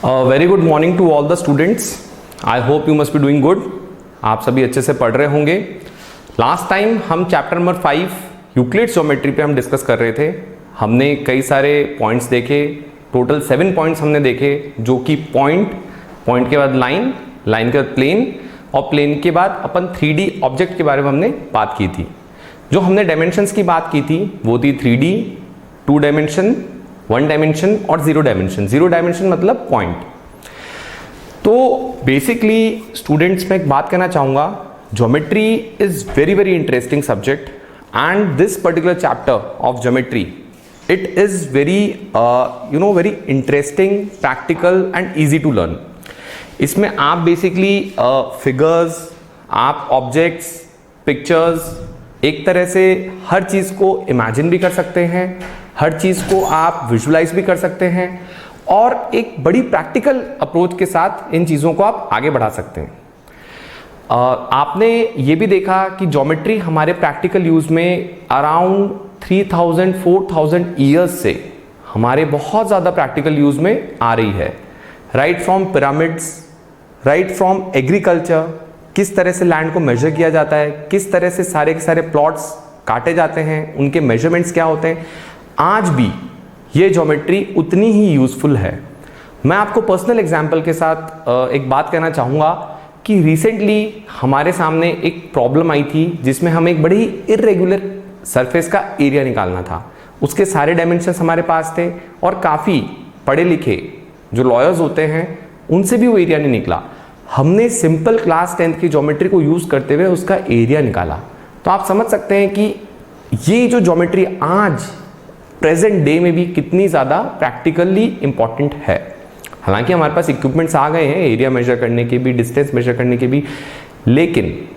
Very good morning to all the students. I hope you must be doing good. आप सभी अच्छे से पढ़ रहे होंगे। लास्ट टाइम हम चैप्टर नंबर 5 यूक्लिड्स ज्योमेट्री पे हम डिस्कस कर रहे थे। हमने कई सारे पॉइंट्स देखे, टोटल 7 पॉइंट्स हमने देखे, जो कि पॉइंट के बाद लाइन, लाइन के बाद प्लेन और प्लेन के बाद अपन 3D ऑब्जेक्ट के बारे में हमने बात की थी। जो हमने डायमेंशंस की बात की थी वो थी 3D, 2 डायमेंशन, 1 डायमेंशन और 0 डायमेंशन। 0 डायमेंशन मतलब पॉइंट। तो बेसिकली स्टूडेंट्स में एक बात कहना चाहूँगा, geometry is very very interesting subject and this particular chapter of geometry it is very very interesting, practical and easy to learn. इसमें आप बेसिकली फिगर्स, आप ऑब्जेक्ट्स, पिक्चर्स, एक तरह से हर चीज़ को इमेजिन भी कर सकते हैं, हर चीज़ को आप विजुलाइज भी कर सकते हैं और एक बड़ी प्रैक्टिकल अप्रोच के साथ इन चीज़ों को आप आगे बढ़ा सकते हैं। आपने ये भी देखा कि ज्योमेट्री हमारे प्रैक्टिकल यूज़ में अराउंड 3000-4000 ईयर्स से हमारे बहुत ज़्यादा प्रैक्टिकल यूज़ में आ रही है। Right from pyramids, right from agriculture, किस तरह से लैंड को मेजर किया जाता है, किस तरह से सारे के सारे प्लॉट्स काटे जाते हैं, उनके मेजरमेंट्स क्या होते हैं, आज भी ये ज्योमेट्री उतनी ही यूज़फुल है। मैं आपको पर्सनल एग्जांपल के साथ एक बात कहना चाहूँगा कि रिसेंटली हमारे सामने एक प्रॉब्लम आई थी जिसमें हमें एक बड़ी इरेगुलर सरफेस का एरिया निकालना था। उसके सारे डायमेंशंस हमारे पास थे और काफ़ी पढ़े लिखे जो लॉयर्स होते हैं उनसे भी वो एरिया नहीं निकला। हमने सिंपल क्लास 10th की ज्योमेट्री को यूज़ करते हुए उसका एरिया निकाला। तो आप समझ सकते हैं कि ये जो ज्योमेट्री आज प्रेजेंट डे में भी कितनी ज़्यादा प्रैक्टिकली इंपॉर्टेंट है। हालांकि हमारे पास इक्विपमेंट्स आ गए हैं एरिया मेजर करने के भी, डिस्टेंस मेजर करने के भी, लेकिन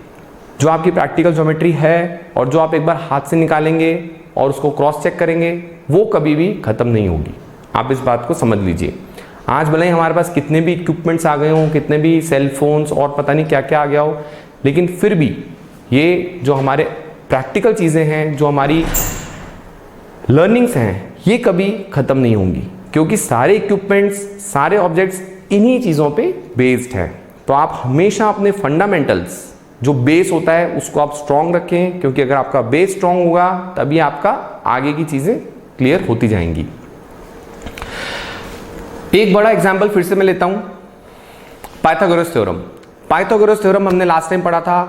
जो आपकी प्रैक्टिकल ज्योमेट्री है और जो आप एक बार हाथ से निकालेंगे और उसको क्रॉस चेक करेंगे वो कभी भी ख़त्म नहीं होगी। आप इस बात को समझ लीजिए। आज भले ही हमारे पास कितने भी इक्विपमेंट्स आ गए हों, कितने भी सेल फोन्स और पता नहीं क्या क्या आ गया हो, लेकिन फिर भी ये जो हमारे प्रैक्टिकल चीज़ें हैं, जो हमारी लर्निंग्स हैं, ये कभी ख़त्म नहीं होंगी, क्योंकि सारे इक्विपमेंट्स, सारे ऑब्जेक्ट्स इन्हीं चीज़ों पे बेस्ड हैं। तो आप हमेशा अपने फंडामेंटल्स, जो बेस होता है, उसको आप स्ट्रॉन्ग रखें, क्योंकि अगर आपका बेस स्ट्रॉन्ग होगा तभी आपका आगे की चीज़ें क्लियर होती जाएंगी। एक बड़ा एग्जाम्पल फिर से मैं लेता हूँ, पाइथागोरस थ्योरम। पाइथागोरस थ्योरम हमने लास्ट टाइम पढ़ा था,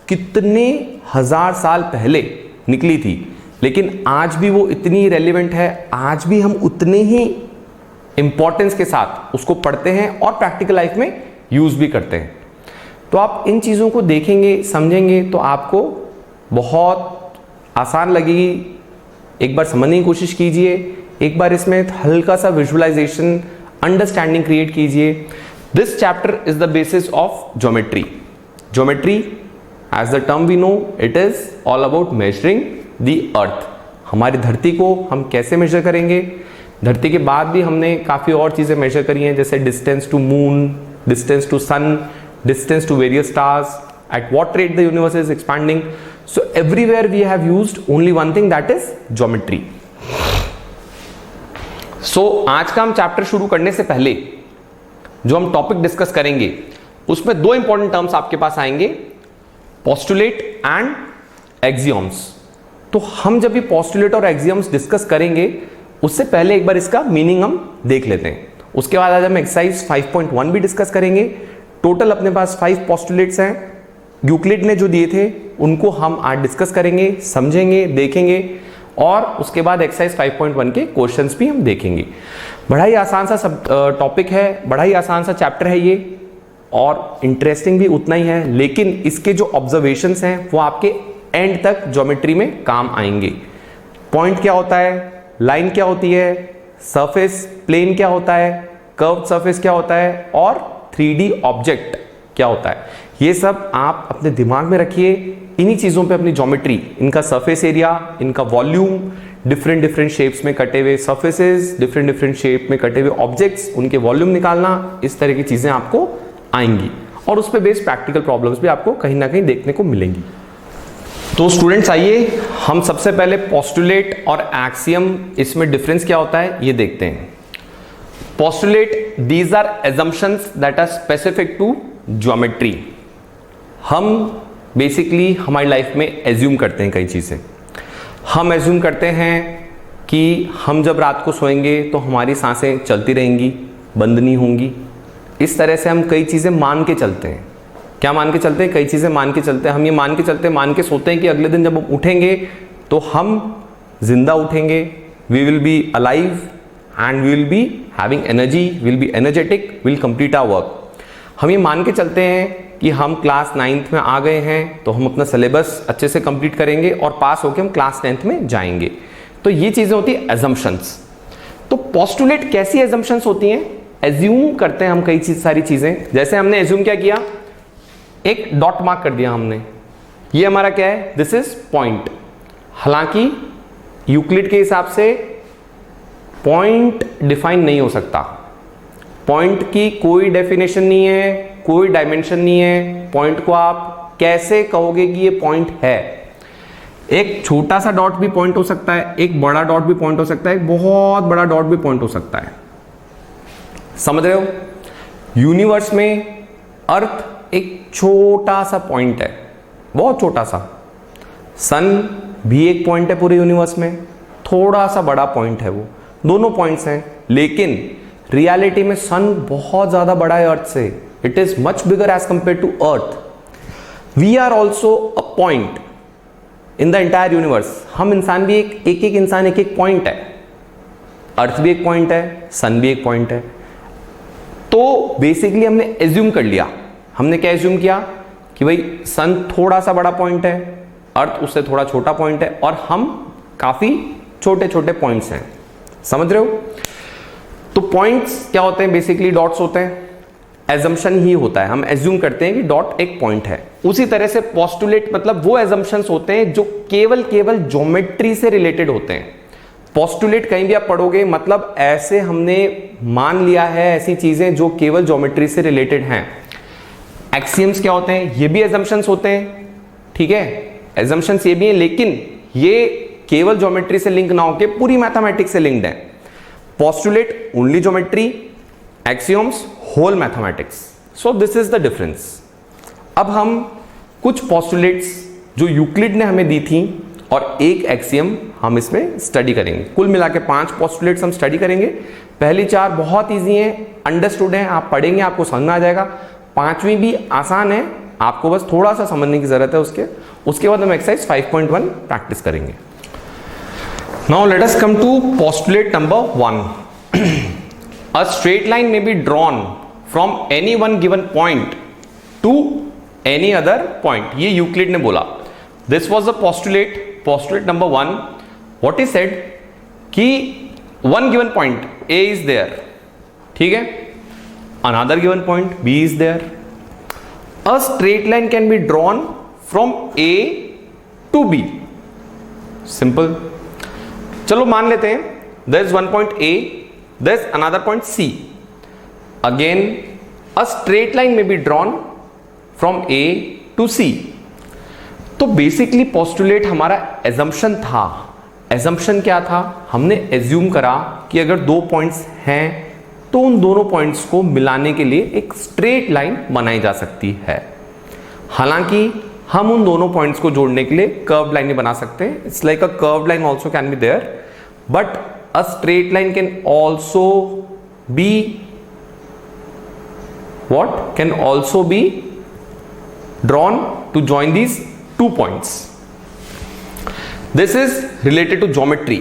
कितने हजार साल पहले निकली थी, लेकिन आज भी वो इतनी रेलिवेंट है। आज भी हम उतने ही इंपॉर्टेंस के साथ उसको पढ़ते हैं और प्रैक्टिकल लाइफ में यूज़ भी करते हैं। तो आप इन चीज़ों को देखेंगे, समझेंगे तो आपको बहुत आसान लगेगी। एक बार समझने की कोशिश कीजिए, एक बार इसमें हल्का सा विजुअलाइजेशन, अंडरस्टैंडिंग क्रिएट कीजिए। This chapter is the basis of geometry. Geometry as the term we know, it is all about measuring the earth. हमारी धरती को हम कैसे मेजर करेंगे, धरती के बाद भी हमने काफ़ी और चीज़ें मेजर करी हैं, जैसे distance to moon, distance to sun, distance to various stars, at what rate the universe is expanding. So everywhere we have used only one thing, that is geometry. सो आज का हम चैप्टर शुरू करने से पहले जो हम टॉपिक डिस्कस करेंगे उसमें 2 इंपॉर्टेंट टर्म्स आपके पास आएंगे, पोस्टुलेट एंड एक्सियोम्स। तो हम जब भी पोस्टुलेट और एक्सियोम्स डिस्कस करेंगे उससे पहले एक बार इसका मीनिंग हम देख लेते हैं। उसके बाद आज हम एक्सरसाइज 5.1 भी डिस्कस करेंगे। टोटल अपने पास 5 पोस्टुलेट्स हैं, यूक्लिड ने जो दिए थे उनको हम आज डिस्कस करेंगे, समझेंगे, देखेंगे और उसके बाद एक्सरसाइज 5.1 के क्वेश्चंस भी हम देखेंगे। बड़ा ही आसान सा सब टॉपिक है, बड़ा ही आसान सा चैप्टर है ये और इंटरेस्टिंग भी उतना ही है, लेकिन इसके जो ऑब्जर्वेशंस हैं वो आपके एंड तक ज्योमेट्री में काम आएंगे। पॉइंट क्या होता है, लाइन क्या होती है, सरफेस प्लेन क्या होता है, कर्व्ड सरफेस क्या होता है और 3D ऑब्जेक्ट क्या होता है, ये सब आप अपने दिमाग में रखिए। इन्हीं चीज़ों पे अपनी ज्योमेट्री, इनका सरफेस एरिया, इनका वॉल्यूम, डिफरेंट डिफरेंट शेप्स में कटे हुए सरफेसेस, डिफरेंट डिफरेंट शेप में कटे हुए ऑब्जेक्ट्स, उनके वॉल्यूम निकालना, इस तरह की चीज़ें आपको आएंगी और उस पर बेस्ड प्रैक्टिकल प्रॉब्लम्स भी आपको कहीं ना कहीं देखने को मिलेंगी। तो स्टूडेंट्स आइए हम सबसे पहले पोस्टुलेट और एक्सियम, इसमें डिफरेंस क्या होता है ये देखते हैं। Postulate these are assumptions that are specific to geometry. हम बेसिकली हमारी लाइफ में एज्यूम करते हैं कई चीज़ें। हम एज्यूम करते हैं कि हम जब रात को सोएंगे तो हमारी सांसें चलती रहेंगी, बंद नहीं होंगी। इस तरह से हम कई चीज़ें मान के चलते हैं। क्या मान के चलते हैं? कई चीज़ें मान के चलते हैं। हम ये मान के सोते हैं कि अगले दिन जब हम उठेंगे तो हम जिंदा उठेंगे, we will be alive and we will be having energy, will be energetic, will complete our work. हम ये मान के चलते हैं कि हम क्लास 9th में आ गए हैं तो हम अपना सिलेबस अच्छे से कंप्लीट करेंगे और पास होकर हम क्लास 10th में जाएंगे। तो ये चीज़ें होती है एजम्पशंस। तो पोस्टुलेट कैसी एजम्पशंस होती हैं? एज्यूम करते हैं हम कई सारी चीज़ें। जैसे हमने एज्यूम क्या किया, एक डॉट मार्क कर दिया हमने, ये हमारा क्या है, दिस इज पॉइंट। हालांकि यूक्लिड के हिसाब से पॉइंट डिफाइन नहीं हो सकता। पॉइंट की कोई डेफिनेशन नहीं है, कोई डायमेंशन नहीं है। पॉइंट को आप कैसे कहोगे कि ये पॉइंट है? एक छोटा सा डॉट भी पॉइंट हो सकता है, एक बड़ा डॉट भी पॉइंट हो सकता है, एक बहुत बड़ा डॉट भी पॉइंट हो सकता है। समझ रहे हो? यूनिवर्स में अर्थ एक छोटा सा पॉइंट है, बहुत छोटा सा। सन भी एक पॉइंट है पूरे यूनिवर्स में, थोड़ा सा बड़ा पॉइंट है वो, दोनों पॉइंट्स हैं। लेकिन रियलिटी में सन बहुत ज्यादा बड़ा है अर्थ से। It is much bigger as compare to earth. We are also a point in the entire universe. हम इंसान भी एक इंसान एक पॉइंट है। अर्थ भी एक पॉइंट है, सन भी एक पॉइंट है। तो बेसिकली हमने एज्यूम कर लिया। हमने क्या एज्यूम किया कि भाई सन थोड़ा सा बड़ा पॉइंट है, अर्थ उससे थोड़ा छोटा पॉइंट है और हम काफी छोटे छोटे पॉइंट्स हैं। समझ रहे हो? तो पॉइंट्स क्या होते हैं? बेसिकली डॉट्स होते हैं। एजम्पशन ही होता है, हम एज्यूम करते हैं कि डॉट एक पॉइंट है। उसी तरह से पोस्टुलेट मतलब वो एजम्पशंस होते हैं जो केवल ज्योमेट्री से रिलेटेड होते हैं। पोस्टुलेट कहीं भी आप पढ़ोगे मतलब ऐसे हमने मान लिया है, ऐसी चीजें जो केवल ज्योमेट्री से रिलेटेड हैं। एक्सियम्स क्या होते हैं? ये भी एजम्पशंस होते हैं, ठीक है, एजम्पशंस ये भी हैं, लेकिन ये केवल ज्योमेट्री से लिंक ना होके पूरी मैथमेटिक्स से लिंक्ड है। Postulate only geometry, axioms whole mathematics. So this is the difference. अब हम कुछ पोस्टुलेट्स जो यूक्लिड ने हमें दी थी और एक एक्सियम हम इसमें स्टडी करेंगे। कुल मिला के 5 पोस्टुलेट्स हम स्टडी करेंगे। पहली 4 बहुत इजी हैं, अंडरस्टूड हैं, आप पढ़ेंगे आपको समझ में आ जाएगा। 5वीं भी आसान है, आपको बस थोड़ा सा समझने की जरूरत है उसके बाद हम एक्सरसाइज 5.1 प्रैक्टिस करेंगे। Now let us come to postulate number 1। A straight line may be drawn from any one given point to any other point. ये यूक्लिड ने बोला। This was a postulate number 1. What is said कि one given point A is there, ठीक है, another given point B is there. A straight line can be drawn from A to B. Simple. चलो मान लेते हैं there is one point A, there is another point C. Again, a straight line may be drawn from A to C. तो basically postulate हमारा assumption था। Assumption क्या था? हमने एज्यूम करा कि अगर 2 पॉइंट्स हैं तो उन दोनों पॉइंट्स को मिलाने के लिए एक स्ट्रेट लाइन बनाई जा सकती है। हालांकि हम उन दोनों पॉइंट्स को जोड़ने के लिए कर्व्ड लाइन नहीं बना सकते। It's like a curved line also can be there, but a straight line can also be what? Can also be drawn to join these 2 points. This is related to geometry.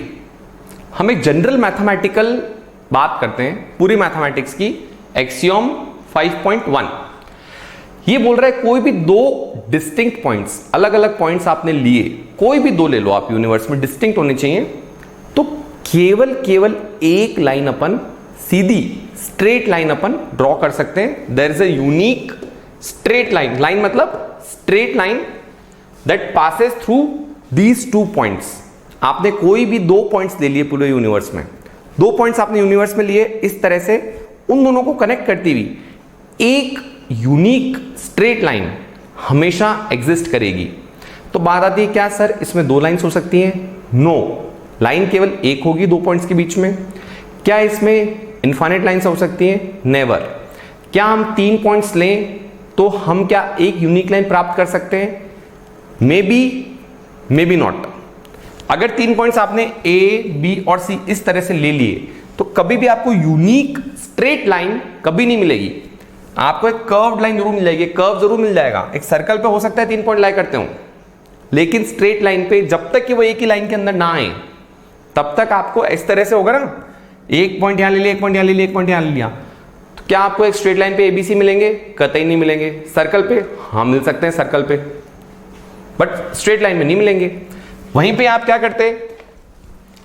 हम एक general mathematical बात करते हैं पूरी mathematics की। Axiom 5.1 ये बोल रहा है कोई भी 2 डिस्टिंक्ट पॉइंट्स, अलग अलग पॉइंट्स आपने लिए, कोई भी 2 ले लो आप, यूनिवर्स में डिस्टिंक्ट होने चाहिए, तो केवल एक लाइन अपन सीधी स्ट्रेट लाइन अपन ड्रॉ कर सकते हैं। There is a unique straight line, line मतलब straight line that passes through these 2 points. आपने कोई भी 2 पॉइंट्स ले लिए पूरे यूनिवर्स में, 2 पॉइंट्स आपने यूनिवर्स में लिए, इस तरह से उन दोनों को कनेक्ट करती हुई एक यूनिक स्ट्रेट लाइन हमेशा एग्जिस्ट करेगी। तो बात आती है क्या सर इसमें 2 लाइंस हो सकती हैं? नो, लाइन केवल एक होगी 2 पॉइंट्स के बीच में। क्या इसमें इनफाइनाइट लाइन्स हो सकती हैं? नेवर। क्या हम 3 पॉइंट्स लें तो हम क्या एक यूनिक लाइन प्राप्त कर सकते हैं? May be not. अगर 3 पॉइंट्स आपने ए, बी और सी इस तरह से ले लिए तो कभी भी आपको यूनिक स्ट्रेट लाइन कभी नहीं मिलेगी। आपको एक कर्व्ड लाइन जरूर मिल जाएगी, कर्व जरूर मिल जाएगा। एक सर्कल पे हो सकता है 3 पॉइंट लाई करते हो, लेकिन स्ट्रेट लाइन पे जब तक कि वो एक ही लाइन के अंदर ना आए तब तक आपको इस तरह से होगा ना, एक पॉइंट यहां ले लिया, एक पॉइंट यहां ले लिया, एक पॉइंट यहां ले लिया, तो क्या आपको एक स्ट्रेट लाइन पे एबीसी मिलेंगे? कतई नहीं मिलेंगे। सर्कल पे हाँ मिल सकते हैं सर्कल पे, बट स्ट्रेट लाइन में नहीं मिलेंगे। वहीं पे आप क्या करते,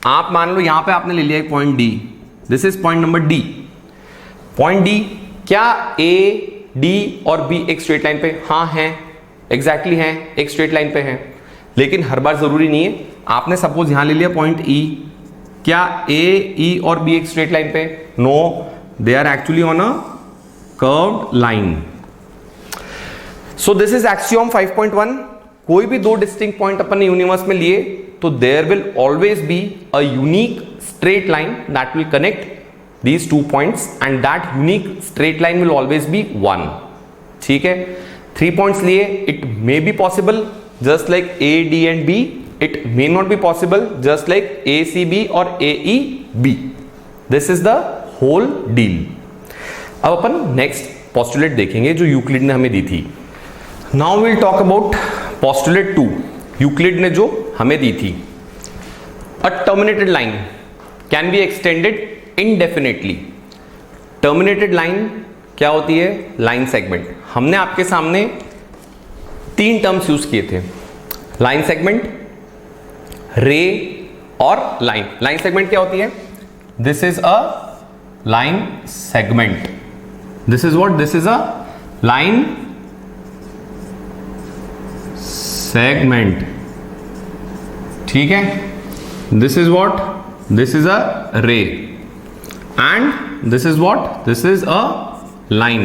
आप मान लो यहां पे आपने ले लिया एक point D, this is point number D. Point D, क्या ए, डी और बी एक स्ट्रेट लाइन पे? हाँ है, एग्जैक्टली है, एक स्ट्रेट लाइन पे है, लेकिन हर बार जरूरी नहीं है। आपने सपोज यहां ले लिया पॉइंट ई, क्या ए, ई और बी एक स्ट्रेट लाइन पे? No, they are actually on a curved line. So this is axiom 5.1। कोई भी दो डिस्टिंक्ट पॉइंट अपन यूनिवर्स में लिए तो there will always be a unique straight line that will connect these 2 points and that unique straight line will always be 1. ठीक है, 3 points लिए, it may be possible just like A, D and B, it may not be possible just like A, C, B और A, E, B. This is the whole deal. अब अपन next postulate देखेंगे जो Euclid ने हमें दी थी। Now we'll talk about postulate 2, Euclid ने जो हमें दी थी। A terminated line can be extended indefinitely. Terminated line क्या होती है? Line segment. हमने आपके सामने 3 टर्म्स यूज किए थे, लाइन सेगमेंट, रे और लाइन। लाइन सेगमेंट क्या होती है? This is a line segment, this is what, this is a line segment. ठीक है, this is what, this is अ रे and this is what, this is a line.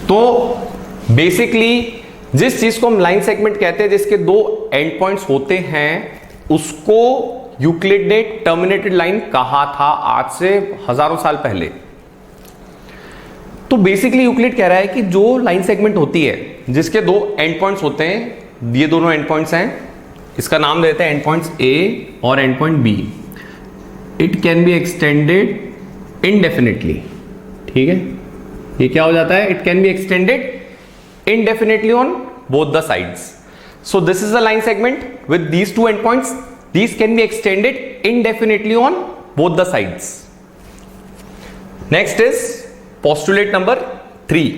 तो basically जिस चीज को हम लाइन सेगमेंट कहते हैं, जिसके 2 एंड पॉइंट्स होते हैं, उसको यूक्लिड ने टर्मिनेटेड लाइन कहा था आज से हजारों साल पहले। तो बेसिकली यूक्लिड कह रहा है कि जो लाइन सेगमेंट होती है जिसके 2 एंड पॉइंट्स होते हैं, ये दोनों एंड पॉइंट्स हैं, इसका नाम देते हैं एंड पॉइंट्स ए और end point B, it can be extended indefinitely. ठीक है, ये क्या हो जाता है? It can be extended indefinitely on both the sides. So this is a line segment with these 2 end points, these can be extended indefinitely on both the sides. Next is postulate number 3।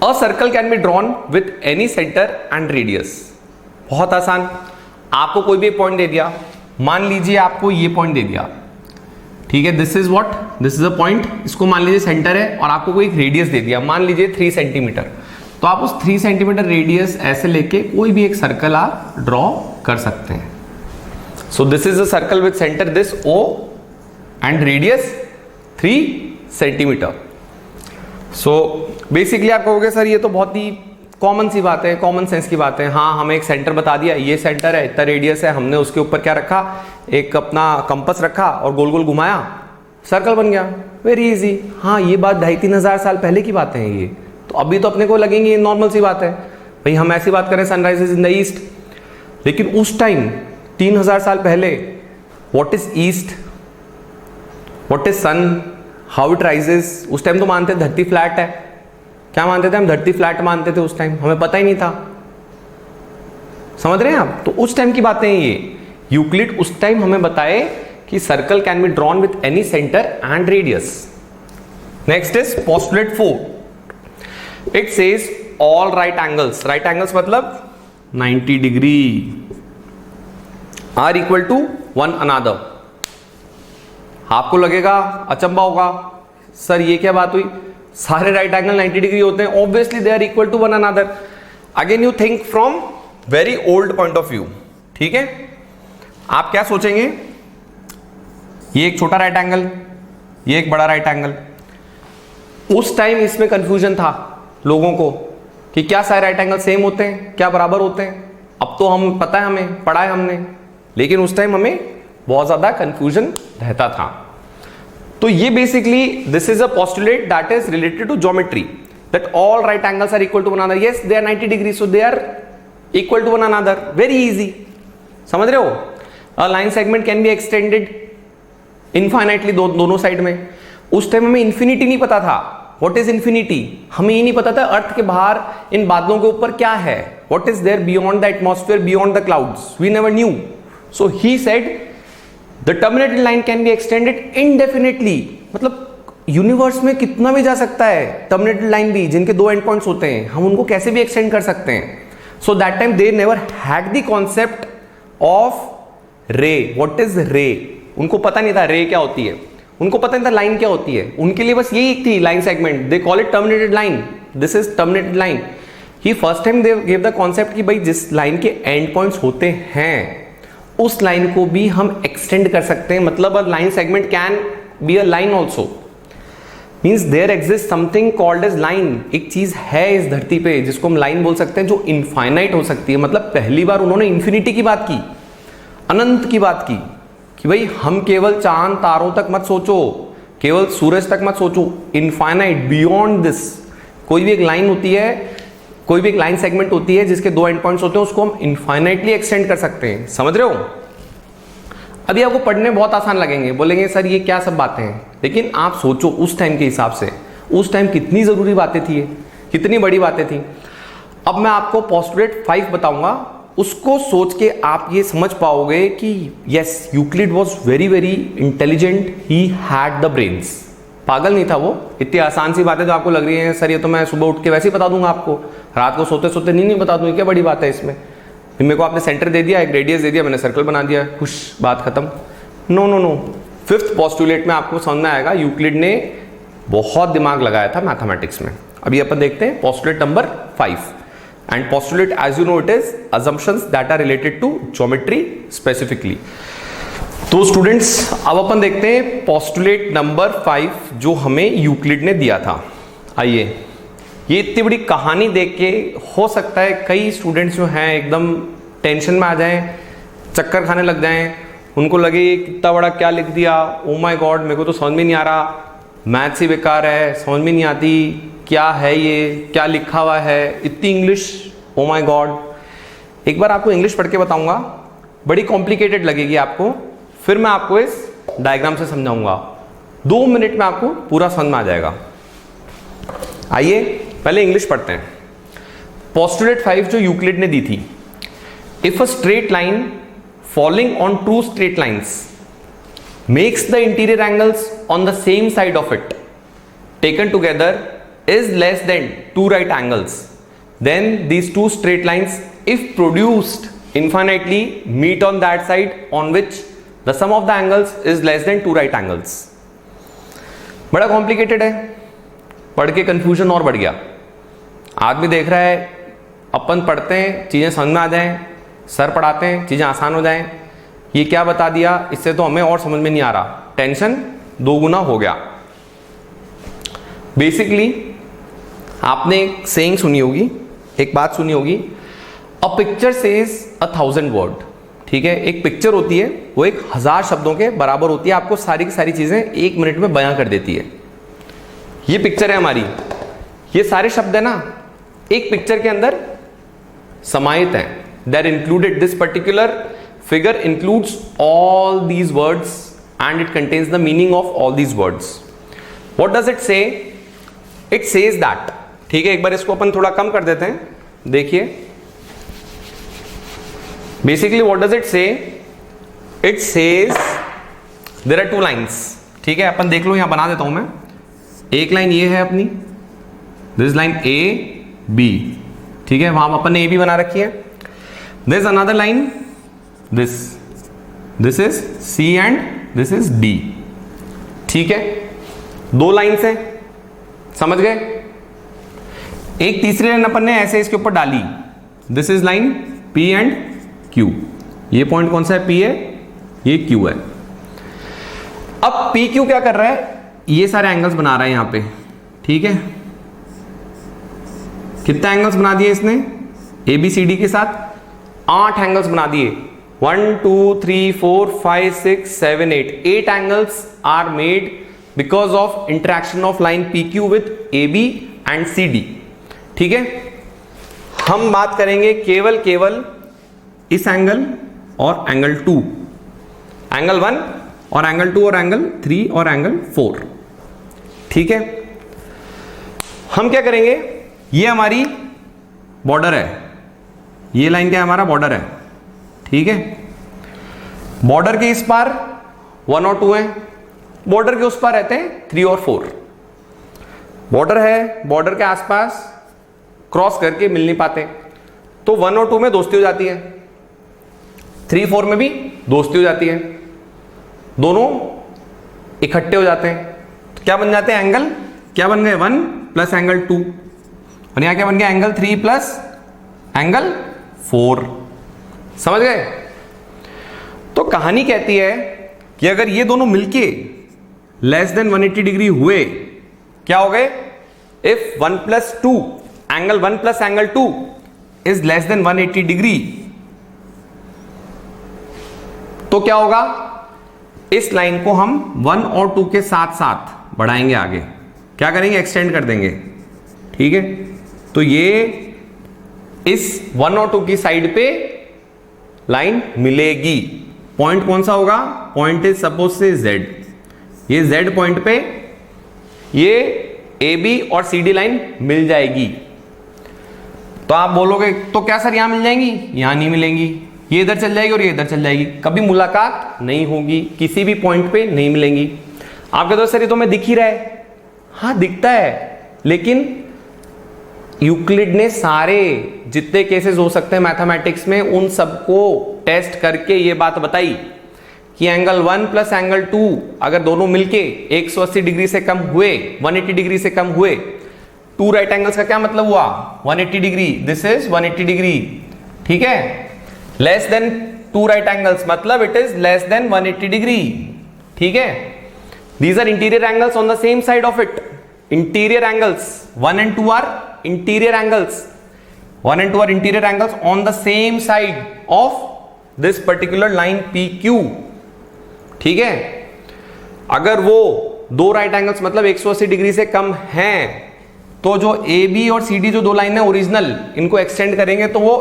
A circle can be drawn with any centre and radius. बहुत आसान, आपको कोई भी point दे दिया, मान लीजिए आपको ये पॉइंट दे दिया, ठीक है, this is what, this is a point, इसको मान लीजिए सेंटर है, और आपको कोई एक रेडियस दे दिया, मान लीजिए 3 सेंटीमीटर, तो आप उस 3 सेंटीमीटर रेडियस ऐसे लेके कोई भी एक सर्कल आप ड्रॉ कर सकते हैं। So this is a circle with centre this O and radius 3 centimetre. So basically आप कहोगे सर ये तो बहुत ही कॉमन सी बात है, कॉमन सेंस की बात है। हाँ, हमें एक सेंटर बता दिया, ये सेंटर है, इतना रेडियस है, हमने उसके ऊपर क्या रखा, एक अपना कंपास रखा और गोल गोल घुमाया, सर्कल बन गया, वेरी इजी। हाँ, ये बात 2,500-3 हजार साल पहले की बातें हैं ये, तो अभी तो अपने को लगेंगी नॉर्मल सी बात है, भाई हम ऐसी बात करें सनराइजेस इन द ईस्ट, लेकिन उस टाइम 3,000 साल पहले what is east, what is sun, how it rises, उस टाइम तो मानते धरती फ्लैट है। क्या मानते थे हम? धरती फ्लैट मानते थे उस टाइम, हमें पता ही नहीं था। समझ रहे हैं आप? तो उस टाइम की बातें हैं ये। यूक्लिड उस टाइम हमें बताए कि circle can be drawn with any centre and radius. Next is postulate 4। It says all right angles, right angles मतलब 90 degree are equal to one another. आपको लगेगा, अचंबा होगा, सर ये क्या बात हुई, सारे राइट एंगल 90 डिग्री होते हैं? Obviously they are equal to one another. Again you think from very old point of view. ठीक है, आप क्या सोचेंगे, ये एक छोटा राइट एंगल, ये एक बड़ा राइट एंगल। उस टाइम इसमें कंफ्यूजन था लोगों को कि क्या सारे राइट एंगल सेम होते हैं, क्या बराबर होते हैं। अब तो हम पता है, हमें पढ़ा है हमने, लेकिन उस टाइम हमें बहुत ज्यादा कंफ्यूजन रहता था। तो ये basically this is a postulate that is related to geometry, that all right angles are equal to one another, yes they are 90 degree, so they are equal to one another, very easy. समझ रहे हो? A line segment can be extended infinitely दोनों side में। उस time हमें infinity नहीं पता था। What is infinity? हमें ये नहीं पता था अर्थ के बाहर इन बादलों के ऊपर क्या है, what is there beyond the atmosphere, beyond the clouds, we never knew. So he said the terminated line can be extended indefinitely, मतलब यूनिवर्स में कितना भी जा सकता है टर्मिनेटेड लाइन भी, जिनके दो एंड पॉइंट्स होते हैं, हम उनको कैसे भी एक्सटेंड कर सकते हैं। So that time they never had the concept of रे। व्हाट इज रे? उनको पता नहीं था रे क्या होती है, उनको पता नहीं था लाइन क्या होती है। उनके लिए बस यही थी line segment, they call it terminated line, this is terminated line. He first time they give the concept कि भाई जिस लाइन के एंड पॉइंट्स होते हैं उस लाइन को भी हम एक्सटेंड कर सकते हैं, मतलब a line segment can be a line also, means there exist something called as line. एक चीज है इस धरती पे जिसको हम लाइन बोल सकते हैं, जो इनफाइनाइट हो सकती है। मतलब पहली बार उन्होंने इन्फिनिटी की बात की, अनंत की बात की, कि भाई हम केवल चांद तारों तक मत सोचो, केवल सूरज तक मत सोचो, इनफाइनाइट, बियॉन्ड दिस। कोई भी एक लाइन होती है, कोई भी एक लाइन सेगमेंट होती है जिसके दो एंड पॉइंट्स होते हैं, उसको हम इनफाइनाइटली एक्सटेंड कर सकते हैं। समझ रहे हो? अभी आपको पढ़ने बहुत आसान लगेंगे, बोलेंगे सर ये क्या सब बातें हैं, लेकिन आप सोचो उस टाइम के हिसाब से, उस टाइम कितनी जरूरी बातें थी, कितनी बड़ी बातें थी। अब मैं आपको पोस्टुलेट 5 बताऊंगा, उसको सोच के आप ये समझ पाओगे कि yes Euclid was very very intelligent, he had the brains. पागल नहीं था वो। इतनी आसान सी बातें तो आपको लग रही हैं सर ये तो मैं सुबह उठ के वैसे ही बता दूंगा आपको, रात को सोते सोते नहीं बता दूंगा, क्या बड़ी बात है इसमें। मेरे को आपने सेंटर दे दिया, एक रेडियस दे दिया, मैंने सर्कल बना दिया, खुश, बात खत्म। No no no, 5th postulate में आपको समझ में आएगा यूक्लिड ने बहुत दिमाग लगाया था मैथमेटिक्स में। अभी अपन देखते हैं postulate number 5। And postulate, as you know, it is assumptions that are related to geometry specifically. तो स्टूडेंट्स अब अपन देखते हैं पोस्टुलेट नंबर 5 जो हमें यूक्लिड ने दिया था। आइए, ये इतनी बड़ी कहानी देख के हो सकता है कई स्टूडेंट्स जो हैं एकदम टेंशन में आ जाएं, चक्कर खाने लग जाएं, उनको लगे कितना बड़ा क्या लिख दिया, ओ माय गॉड मेरे को तो समझ में नहीं आ रहा, मैथ्स ही बेकार है, समझ में नहीं आती, क्या है ये, क्या लिखा हुआ है, इतनी इंग्लिश, ओ माय गॉड। एक बार आपको इंग्लिश पढ़ के बताऊंगा, बड़ी कॉम्प्लिकेटेड लगेगी आपको, फिर मैं आपको इस डायग्राम से समझाऊंगा, 2 मिनट में आपको पूरा समझ में आ जाएगा। आइए पहले इंग्लिश पढ़ते हैं। पोस्टुलेट 5 जो यूक्लिड ने दी थी, if a straight line following on 2 straight lines makes the interior angles on the same side of it taken together is less than 2 right angles, then these 2 straight lines if produced infinitely meet on that side on which the sum of the angles is less than 2 right angles। बड़ा complicated है, पढ़ के confusion और बढ़ गया। आदमी देख रहा है अपन पढ़ते हैं चीजें समझ में आ जाएं, सर पढ़ाते हैं चीजें आसान हो जाएं, ये क्या बता दिया, इससे तो हमें और समझ में नहीं आ रहा, टेंशन 2 गुना हो गया। बेसिकली आपने एक सेइंग सुनी होगी, एक बात सुनी होगी, अ पिक्चर सेज 1000 वर्ड। ठीक है, एक पिक्चर होती है वो 1000 शब्दों के बराबर होती है, आपको सारी की सारी चीजें 1 मिनट में बयां कर देती है। ये पिक्चर है हमारी, ये सारे शब्द है ना एक पिक्चर के अंदर समाहित हैं, they're included, this particular figure includes all these words and it contains the meaning of all these words. What does it say? It says that, ठीक है, एक बार इसको अपन थोड़ा कम कर देते हैं, देखिए basically what does it say? It says there are 2 lines, ठीक है, अपन देख लो, यहां बना देता हूं मैं, एक लाइन ये है अपनी, this line A B, ठीक है, वहां अपन ने A B बना रखी है, there is another line, this is C and this is D, ठीक है, 2 लाइन्स हैं, समझ गए। एक तीसरी लाइन अपन ने ऐसे इसके ऊपर डाली, this is line P and Q, ये पॉइंट कौन सा है, P है, ये Q है। अब PQ क्या कर रहा है, ये सारे एंगल्स बना रहा है यहां पे, ठीक है, कितने एंगल्स बना दिए इसने ABCD के साथ, 8 एंगल्स बना दिए। 1 2 3 4 5 6 7 8 angles are made because of interaction of line PQ with AB and CD. ठीक है, हम बात करेंगे केवल इस एंगल और एंगल 2, एंगल 1 और एंगल 2 और एंगल 3 और एंगल 4. ठीक है, हम क्या करेंगे, ये हमारी बॉर्डर है, ये लाइन क्या है, हमारा बॉर्डर है. ठीक है, बॉर्डर के इस पार 1 और 2 है, बॉर्डर के उस पार रहते हैं 3 और 4. बॉर्डर है, बॉर्डर के आसपास क्रॉस करके मिल नहीं पाते, तो 1 और 2 में दोस्ती हो जाती है, 3 4 में भी दोस्ती हो जाती है, दोनों इकट्ठे हो जाते हैं. तो क्या बन जाते हैं, एंगल क्या बन गए, 1 प्लस एंगल 2, और यहां क्या बन गया, एंगल 3 प्लस एंगल 4. समझ गए. तो कहानी कहती है कि अगर ये दोनों मिलके लेस देन 180 डिग्री हुए, क्या हो गए, if 1 plus 2 angle 1 plus angle 2 is less than 180 degree, तो क्या होगा, इस लाइन को हम 1 और 2 के साथ साथ बढ़ाएंगे आगे, क्या करेंगे, एक्सटेंड कर देंगे. ठीक है, तो ये इस 1 और 2 की साइड पे लाइन मिलेगी. पॉइंट कौन सा होगा, पॉइंट इज सपोज से Z, ये Z पॉइंट पे ये AB और CD लाइन मिल जाएगी. तो आप बोलोगे तो क्या सर यहां मिल जाएंगी, यहां नहीं मिलेंगी, ये इधर चल जाएगी और ये इधर चल जाएगी, कभी मुलाकात नहीं होगी, किसी भी पॉइंट पे नहीं मिलेंगी. आप कहते हो सर ये तो मैं दिख ही रहा है, हाँ दिखता है, लेकिन यूक्लिड ने सारे जितने केसेस हो सकते हैं मैथमेटिक्स में उन सबको टेस्ट करके ये बात बताई कि एंगल 1 प्लस एंगल 2 अगर दोनों मिलके 180 डिग्री से कम हुए, 180 डिग्री से कम हुए, 2 राइट एंगल्स का क्या मतलब हुआ, 180 डिग्री, दिस इज 180 डिग्री. ठीक है, लेस देन 2 राइट एंगल्स मतलब it is less than 180 degree. ठीक है, these are interior angles on the same side of it. Interior angles 1 and 2 are interior angles, 1 and 2 are interior angles on the same side of this particular line PQ. ठीक है, अगर वो 2 right angles मतलब 180 degree से कम हैं, तो जो AB और CD जो 2 लाइन है ओरिजिनल, इनको एक्सटेंड करेंगे तो वो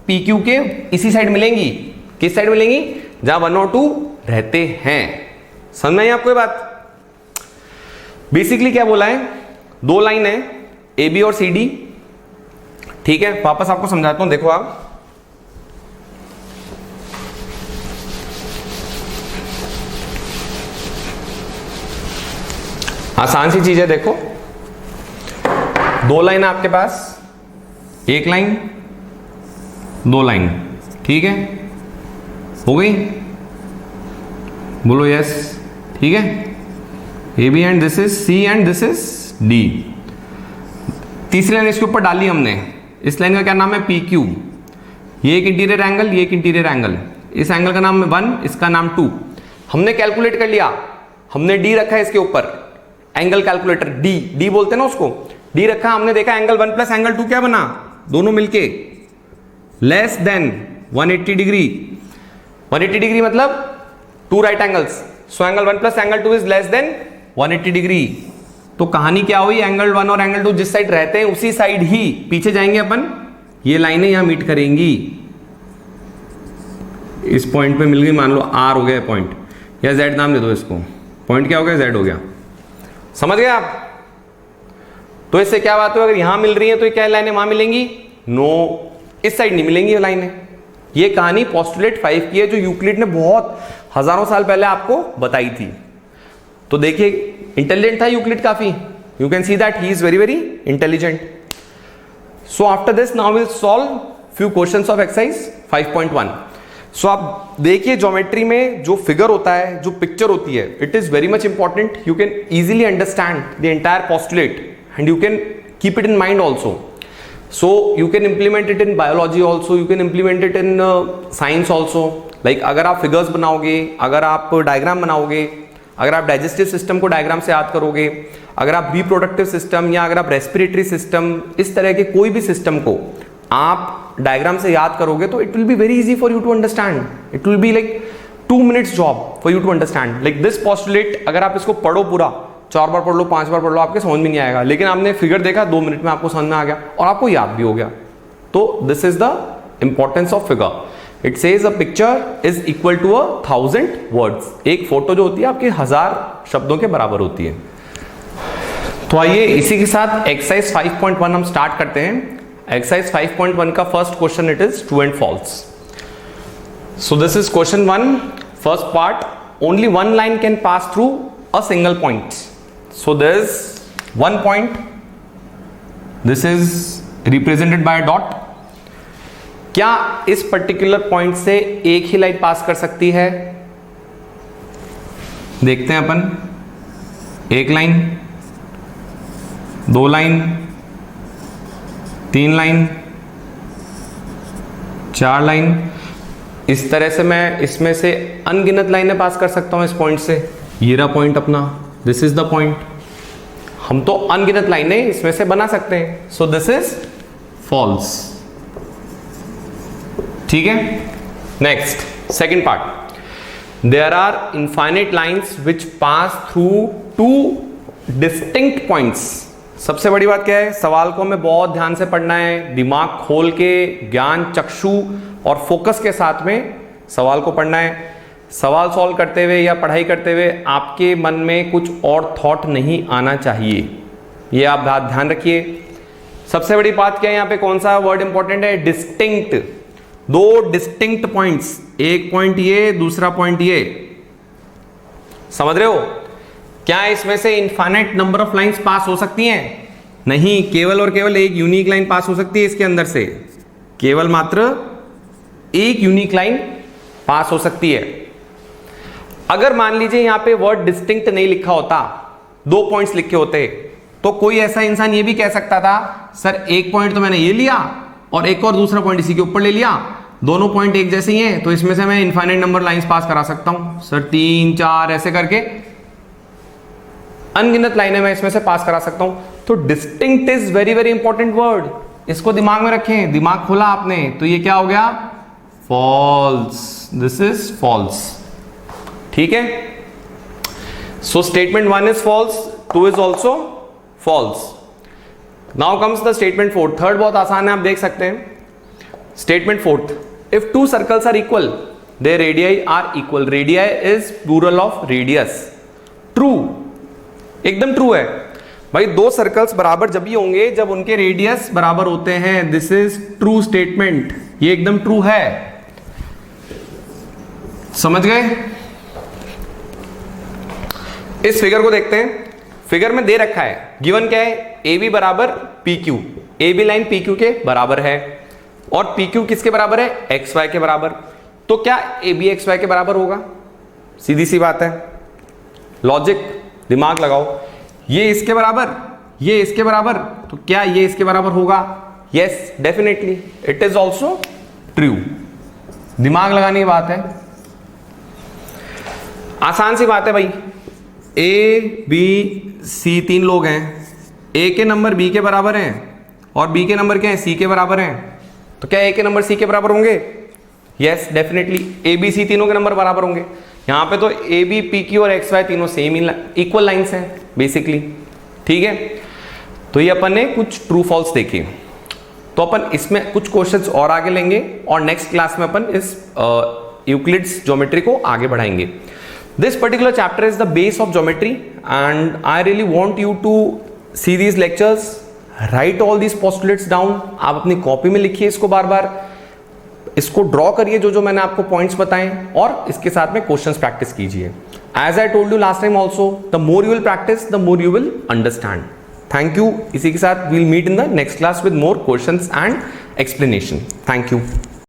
PQ के इसी साइड मिलेंगी. किस साइड मिलेंगी, जहां 1 और 2 रहते हैं. समझ में आई आपको ये बात. बेसिकली क्या बोला है, 2 लाइन है AB और CD. ठीक है, वापस आपको समझाता हूं, देखो आप, आसान सी चीज है. देखो 2 लाइन है आपके पास, 1 लाइन 2 लाइन. ठीक है, हो गई, बोलो यस. ठीक है, AB and this is C and this is D. तीसरी लाइन इसके ऊपर डाली हमने, इस लाइन का क्या नाम है, PQ. ये एक इंटीरियर एंगल, ये एक इंटीरियर एंगल, इस एंगल का नाम है 1, इसका नाम 2. हमने कैलकुलेट कर लिया, हमने D रखा है इसके ऊपर, एंगल कैलकुलेटर D बोलते हैं ना उसको, D रखा. हमने देखा एंगल 1 प्लस एंगल 2 क्या बना, दोनों मिलके लेस देन 180 डिग्री. 180 डिग्री मतलब 2 right angles, so angle 1 plus angle 2 is less than 180 degree. तो कहानी क्या हुई, एंगल 1 और एंगल 2 जिस साइड रहते हैं उसी साइड ही पीछे जाएंगे अपन, ये लाइनें यहां मीट करेंगी, इस पॉइंट पे मिल गई, मान लो R हो गया पॉइंट, या Z नाम दे दो इसको, पॉइंट क्या हो गया, Z हो गया. समझ गए आप. तो इससे क्या बात है, अगर यहां मिल रही है तो ये क्या लाइनें वहां मिलेंगी, नो, इस साइड नहीं मिलेंगी ये लाइनें. ये कहानी पोस्टुलेट 5 की है, जो यूक्लिड ने बहुत हजारों साल पहले आपको बताई थी. तो देखिए इंटेलिजेंट था यूक्लिड काफी, you can see that he is very very intelligent. So after this now will solve few questions of exercise 5.1. सो आप देखिए ज्योमेट्री में जो फिगर होता है, जो पिक्चर होती है, it is very much important. You can easily understand the entire postulate and you can keep it in mind also. So you can implement it in biology also, you can implement it in science also. Like अगर आप figures बनाओगे, अगर आप diagram बनाओगे, अगर आप digestive system को diagram से याद करोगे, अगर आप रिप्रोडक्टिव सिस्टम या अगर आप रेस्पिरेटरी सिस्टम, इस तरह के कोई भी सिस्टम को आप डायग्राम से याद करोगे तो it will be very easy for you to understand. It will be like 2 minutes job for you to understand. Like this postulate अगर आप इसको पढ़ो पूरा, 4 बार पढ़ लो, 5 बार पढ़ लो, आपके समझ में नहीं आएगा. लेकिन आपने फिगर देखा 2 मिनट में आपको समझ में आ गया और आपको याद भी हो गया. तो this is the importance of figure. It says a picture is equal to 1000 words. एक फोटो जो होती है आपके 1000 शब्दों के बराबर होती है. तो आइए इसी के साथ एक्सरसाइज 5.1 हम स्टार्ट करते हैं. एक्सरसाइज 5.1 का first question it is true and false. So this is question 1, first part. Only one line can pass through a single point. So there is one point. This is represented by a dot. क्या इस particular point से एक ही line पास कर सकती है? देखते हैं अपन. एक लाइन, 2 लाइन, 3 लाइन, 4 लाइन. इस तरह से मैं इसमें से अनगिनत लाइनें पास कर सकता हूं इस पॉइंट से. ये रहा पॉइंट अपना, दिस इज द पॉइंट. हम तो अनगिनत लाइनें इसमें से बना सकते हैं. So this is false. ठीक है. Next second part. There are infinite lines which pass through 2 distinct points. सबसे बड़ी बात क्या है, सवाल को हमें बहुत ध्यान से पढ़ना है, दिमाग खोल के, ज्ञान चक्षु और फोकस के साथ में सवाल को पढ़ना है. सवाल सॉल्व करते हुए या पढ़ाई करते हुए आपके मन में कुछ और थॉट नहीं आना चाहिए. ये आप ध्यान रखिए. सबसे बड़ी बात क्या है यहाँ पे, कौन सा वर्ड इंपॉर्टेंट है? डिस्टिंक्ट. 2 डिस्टिंक्ट पॉइंट्स, एक पॉइंट ये, दूसरा पॉइंट ये. समझ रहे हो? क्या इसमें से infinite number of lines pass हो सकती हैं? नहीं, केवल और केवल एक यूनिक लाइन पास हो सकती है इसके अंदर से. केवल मात्र एक यूनिक लाइन पास हो सकती है. अगर मान लीजिए यहां पे वर्ड डिस्टिंक्ट नहीं लिखा होता, 2 पॉइंट्स लिखे होते, तो कोई ऐसा इंसान ये भी कह सकता था सर एक पॉइंट तो मैंने ये लिया और एक और दूसरा पॉइंट इसी के ऊपर ले लिया, दोनों पॉइंट एक जैसे ही हैं, तो इसमें से मैं इनफाइनाइट नंबर लाइंस पास करा सकता हूं सर. 3, 4 ऐसे करके अनगिनत लाइनें मैं इसमें से पास करा सकता हूं. तो distinct is very very important word. इसको दिमाग में रखें. दिमाग खोला आपने तो ये क्या हो गया? फॉल्स. This is false. ठीक है. So statement 1 is false, 2 is also false. Now comes the statement 4. Third बहुत आसान है, आप देख सकते हैं. Statement 4, if 2 circles are equal their radii are equal. Radii is plural of radius. True, एकदम ट्रू है भाई. 2 सर्कल्स बराबर जब भी होंगे जब उनके रेडियस बराबर होते हैं. This is true statement. ये एकदम ट्रू है. समझ गए? इस फिगर को देखते हैं. फिगर में दे रखा है, गिवन क्या है? ए बी बराबर P Q. A B line P Q के बराबर है और पी क्यू किसके बराबर है? एक्स वाई के बराबर. तो क्या ए बी एक्स वाई के बराबर होगा? सीधी सी बात है. लॉजिक, दिमाग लगाओ. ये इसके बराबर, ये इसके बराबर, तो क्या ये इसके बराबर होगा? Yes, definitely it is also true. दिमाग लगाने की बात है. आसान सी बात है भाई. ए बी सी 3 लोग हैं. ए के नंबर बी के बराबर हैं और बी के नंबर क्या है? सी के बराबर हैं. तो क्या ए के नंबर सी के बराबर होंगे? Yes, definitely A B C तीनों के नंबर बराबर होंगे. यहां पे तो ए बी पी क्यू और एक्स वाई तीनों सेम इक्वल लाइंस हैं बेसिकली. ठीक है. तो ये अपन ने कुछ ट्रू फॉल्स देखे. तो अपन इसमें कुछ क्वेश्चंस और आगे लेंगे और नेक्स्ट क्लास में अपन इस यूक्लिड्स ज्योमेट्री को आगे बढ़ाएंगे. This particular chapter is the base of geometry and I really want you to see these lectures. Write all these postulates down. आप अपनी कॉपी में लिखिए इसको, बार बार इसको ड्रॉ करिए जो जो मैंने आपको पॉइंट्स बताए और इसके साथ में क्वेश्चंस प्रैक्टिस कीजिए. As I told you last time also, the more you will practise the more you will understand. Thank you. इसी के साथ we'll meet in the next class with more questions and explanation. Thank you.